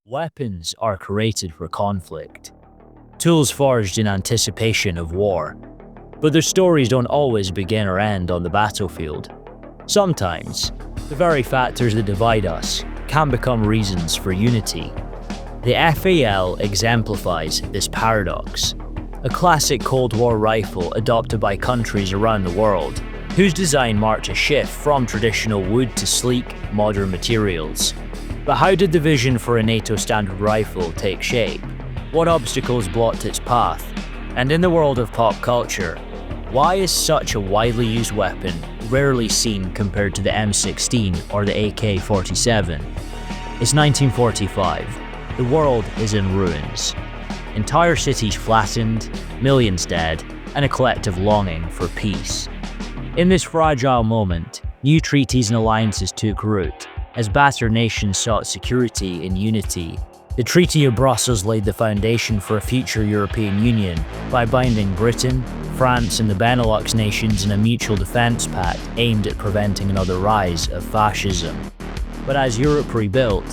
Weapons are created for conflict, tools forged in anticipation of war. But their stories don't always begin or end on the battlefield. Sometimes, the very factors that divide us can become reasons for unity. The FAL exemplifies this paradox, a classic Cold War rifle adopted by countries around the world, whose design marked a shift from traditional wood to sleek, modern materials. But how did the vision for a NATO standard rifle take shape? What obstacles blocked its path? And in the world of pop culture, why is such a widely used weapon rarely seen compared to the M16 or the AK-47? It's 1945. The world is in ruins. Entire cities flattened, millions dead, and a collective longing for peace. In this fragile moment, new treaties and alliances took root. As battered nations sought security and unity, the Treaty of Brussels laid the foundation for a future European Union by binding Britain, France and the Benelux nations in a mutual defence pact aimed at preventing another rise of fascism. But as Europe rebuilt,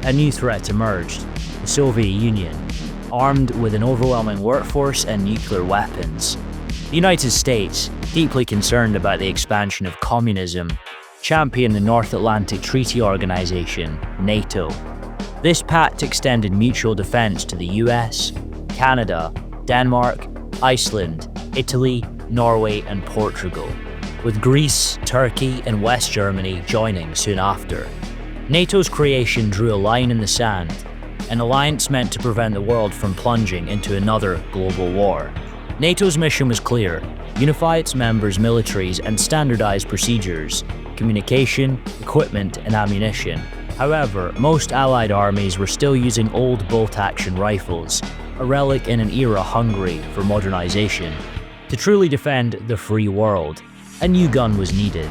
a new threat emerged: the Soviet Union, armed with an overwhelming workforce and nuclear weapons. The United States, deeply concerned about the expansion of communism, championed the North Atlantic Treaty Organization, NATO. This pact extended mutual defense to the US, Canada, Denmark, Iceland, Italy, Norway, and Portugal, with Greece, Turkey, and West Germany joining soon after. NATO's creation drew a line in the sand, an alliance meant to prevent the world from plunging into another global war. NATO's mission was clear: unify its members' militaries and standardize procedures, communication, equipment, and ammunition. However, most Allied armies were still using old bolt-action rifles, a relic in an era hungry for modernization. To truly defend the free world, a new gun was needed.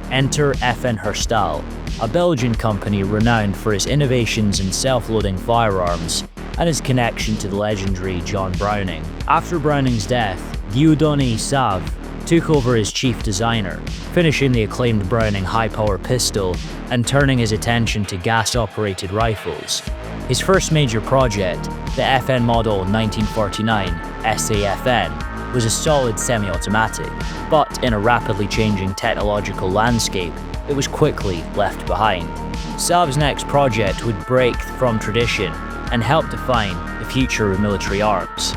Enter FN FAL, a Belgian company renowned for its innovations in self-loading firearms and its connection to the legendary John Browning. After Browning's death, Dieudonné Savre took over as chief designer, finishing the acclaimed Browning high-power pistol and turning his attention to gas-operated rifles. His first major project, the FN Model 1949 SAFN, was a solid semi-automatic, but in a rapidly changing technological landscape, it was quickly left behind. Savre's next project would break from tradition and help define the future of military arms.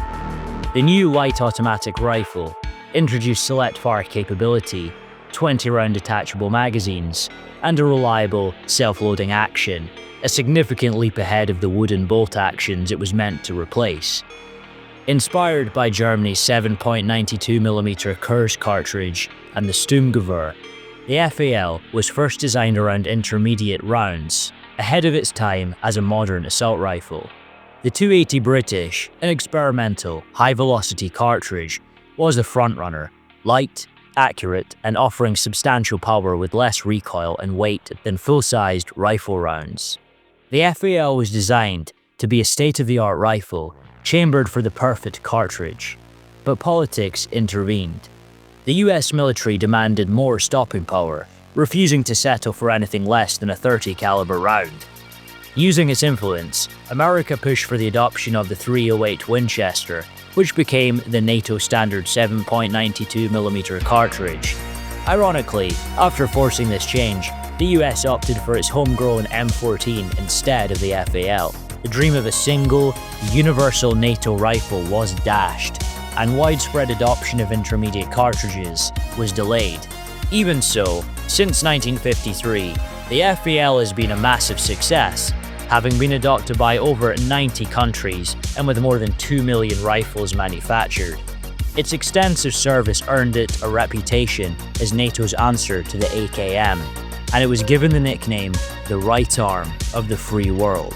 The new light automatic rifle introduced select fire capability, 20-round detachable magazines, and a reliable, self-loading action, a significant leap ahead of the wooden bolt actions it was meant to replace. Inspired by Germany's 7.92mm Kurz cartridge and the Sturmgewehr, the FAL was first designed around intermediate rounds, ahead of its time as a modern assault rifle. The 280 British, an experimental, high-velocity cartridge, was the frontrunner, light, accurate, and offering substantial power with less recoil and weight than full-sized rifle rounds. The FAL was designed to be a state-of-the-art rifle, chambered for the perfect cartridge. But politics intervened. The US military demanded more stopping power, refusing to settle for anything less than a .30 caliber round. Using its influence, America pushed for the adoption of the .308 Winchester, which became the NATO standard 7.92mm cartridge. Ironically, after forcing this change, the US opted for its homegrown M14 instead of the FAL. The dream of a single, universal NATO rifle was dashed, and widespread adoption of intermediate cartridges was delayed. Even so, since 1953, the FAL has been a massive success, having been adopted by over 90 countries and with more than 2 million rifles manufactured. Its extensive service earned it a reputation as NATO's answer to the AKM, and it was given the nickname the right arm of the free world.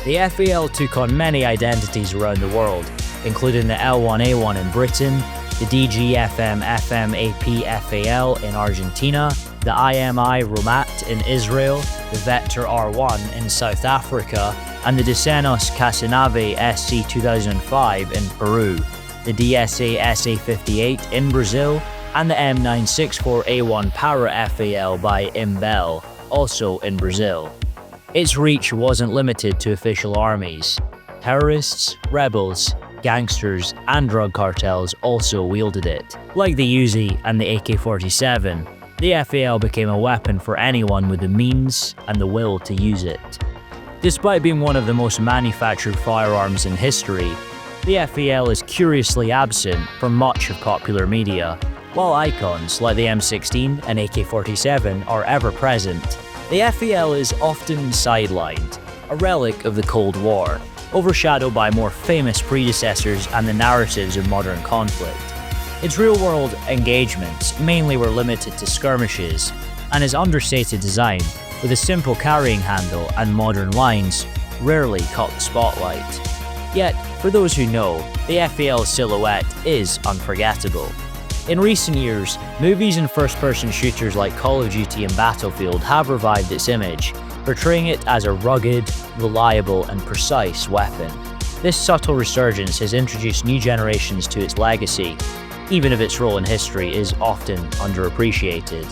The FAL took on many identities around the world, including the L1A1 in Britain, the DGFM FM AP FAL in Argentina, the IMI Romat in Israel, the Vector R1 in South Africa, and the Desenos Casanave SC 2005 in Peru, the DSA SA58 in Brazil, and the M964A1 Para FAL by Imbel, also in Brazil. Its reach wasn't limited to official armies. Terrorists, rebels, gangsters, and drug cartels also wielded it. Like the Uzi and the AK-47, the FAL became a weapon for anyone with the means and the will to use it. Despite being one of the most manufactured firearms in history, the FAL is curiously absent from much of popular media. While icons like the M16 and AK-47 are ever present, the FAL is often sidelined, a relic of the Cold War, overshadowed by more famous predecessors and the narratives of modern conflict. Its real-world engagements mainly were limited to skirmishes, and its understated design, with a simple carrying handle and modern lines, rarely caught the spotlight. Yet, for those who know, the FAL's silhouette is unforgettable. In recent years, movies and first-person shooters like Call of Duty and Battlefield have revived its image, portraying it as a rugged, reliable, and precise weapon. This subtle resurgence has introduced new generations to its legacy, even if its role in history is often underappreciated.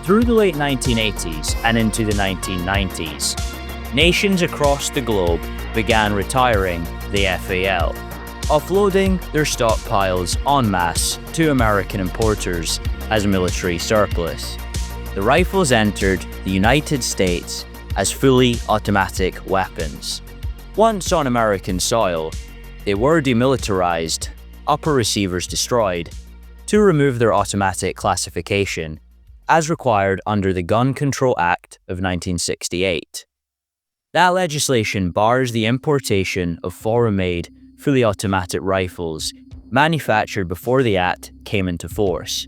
Through the late 1980s and into the 1990s, nations across the globe began retiring the FAL, offloading their stockpiles en masse to American importers as military surplus. The rifles entered the United States as fully automatic weapons. Once on American soil, they were demilitarized, upper receivers destroyed, to remove their automatic classification, as required under the Gun Control Act of 1968. That legislation bars the importation of foreign-made, fully automatic rifles manufactured before the Act came into force.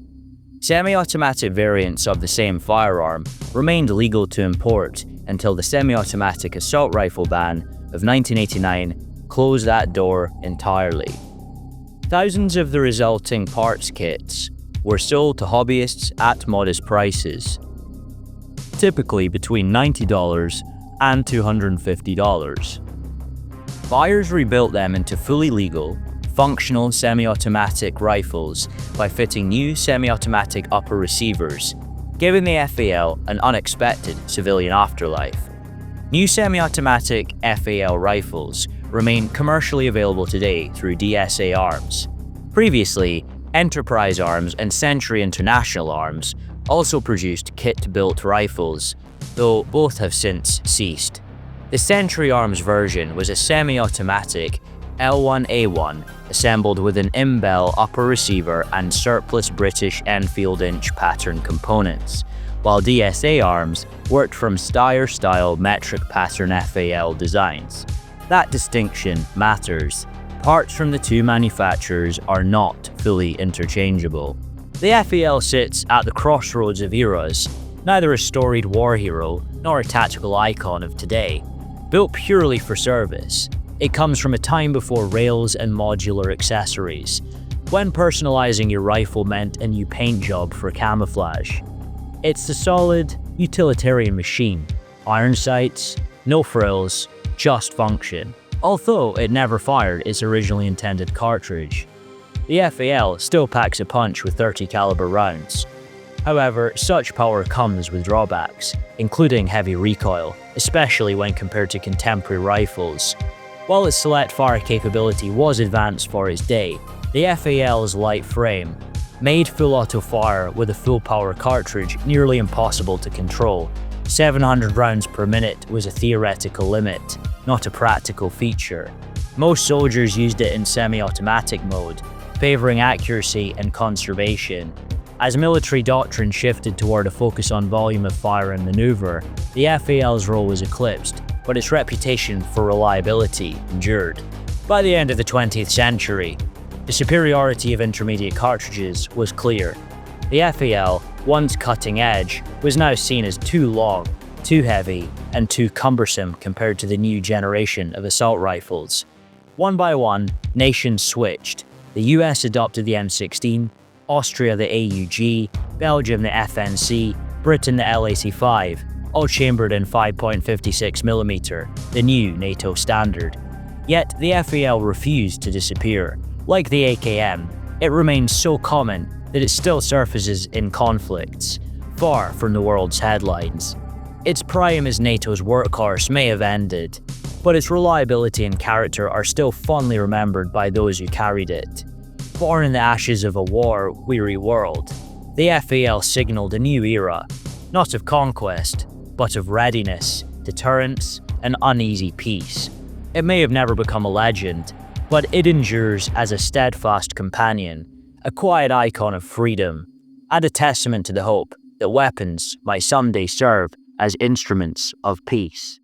Semi-automatic variants of the same firearm remained legal to import until the semi-automatic assault rifle ban of 1989 closed that door entirely. Thousands of the resulting parts kits were sold to hobbyists at modest prices, typically between $90 and $250. Buyers rebuilt them into fully legal, functional semi-automatic rifles by fitting new semi-automatic upper receivers, giving the FAL an unexpected civilian afterlife. New semi-automatic FAL rifles remain commercially available today through DSA Arms. Previously, Enterprise Arms and Century International Arms also produced kit-built rifles, though both have since ceased. The Century Arms version was a semi-automatic L1A1 assembled with an Imbel upper receiver and surplus British Enfield inch pattern components, while DSA Arms worked from Steyr-style metric pattern FAL designs. That distinction matters. Parts from the two manufacturers are not fully interchangeable. The FAL sits at the crossroads of eras, neither a storied war hero nor a tactical icon of today. Built purely for service, it comes from a time before rails and modular accessories, when personalizing your rifle meant a new paint job for camouflage. It's the solid, utilitarian machine. Iron sights, no frills, just function. Although it never fired its originally intended cartridge. The FAL still packs a punch with 30 caliber rounds. However, such power comes with drawbacks, including heavy recoil, especially when compared to contemporary rifles. While its select fire capability was advanced for its day, the FAL's light frame made full auto fire with a full power cartridge nearly impossible to control. 700 rounds per minute was a theoretical limit, not a practical feature. Most soldiers used it in semi-automatic mode, favoring accuracy and conservation. As military doctrine shifted toward a focus on volume of fire and maneuver, the FAL's role was eclipsed, but its reputation for reliability endured. By the end of the 20th century, the superiority of intermediate cartridges was clear. The FAL, once cutting edge, was now seen as too long, too heavy, and too cumbersome compared to the new generation of assault rifles. One by one, nations switched. The US adopted the M16, Austria the AUG, Belgium the FNC, Britain the L85, all chambered in 5.56mm, the new NATO standard. Yet the FAL refused to disappear. Like the AKM, it remains so common that it still surfaces in conflicts, far from the world's headlines. Its prime as NATO's workhorse may have ended, but its reliability and character are still fondly remembered by those who carried it. Born in the ashes of a war-weary world, the FAL signaled a new era, not of conquest, but of readiness, deterrence, and uneasy peace. It may have never become a legend, but it endures as a steadfast companion, a quiet icon of freedom, and a testament to the hope that weapons might someday serve as instruments of peace.